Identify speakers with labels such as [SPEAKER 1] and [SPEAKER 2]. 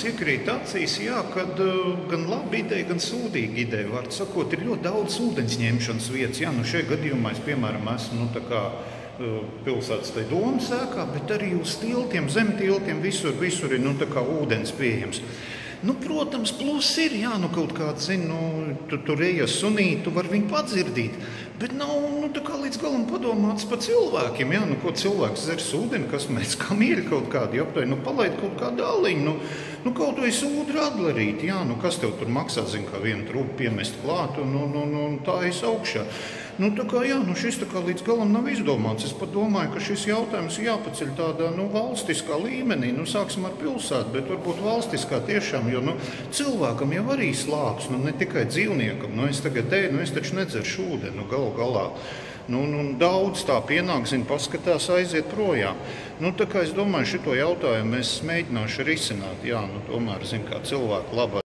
[SPEAKER 1] piekrītu acīs, jā, kad gan laba ideja, gan sūdīga ideja. Var sakot, ir ļoti daudz ūdens ņemšanas vietas. Jā, šajā gadījumā es, piemēram, esmu pilsētas domas ēkā, bet arī uz tiltiem, zem tiltiem, visur ir ūdens pieejams. Protams, plus ir, kaut kāds, tur ejas sunīti, tu vari viņu padzirdīt, bet nav, līdz galam padomāts par cilvēkiem, ko cilvēks dzers ūdeni, kas mēs kā mīļi kaut kādi aptāji, palaid kaut kādu aliņu, kaut vai sūdru adlerīt, kas tev tur maksā, kā vienu trūku piemest klāt, un tā es augšā. Šis līdz galam nav izdomāts. Es pat domāju, ka šis jautājums jāpaceļ tādā valstiskā līmenī. Sāksim ar pilsētu, bet varbūt valstiskā tiešām, jo cilvēkam jau arī slāpes, ne tikai dzīvniekam. Es tagad eju, es taču nedzeršu ūdeni, galu galā. Daudz tā pienāk, paskatās, aiziet projām. Es domāju, šito jautājumu es mēģināšu risināt, tomēr, kā cilvēku labā.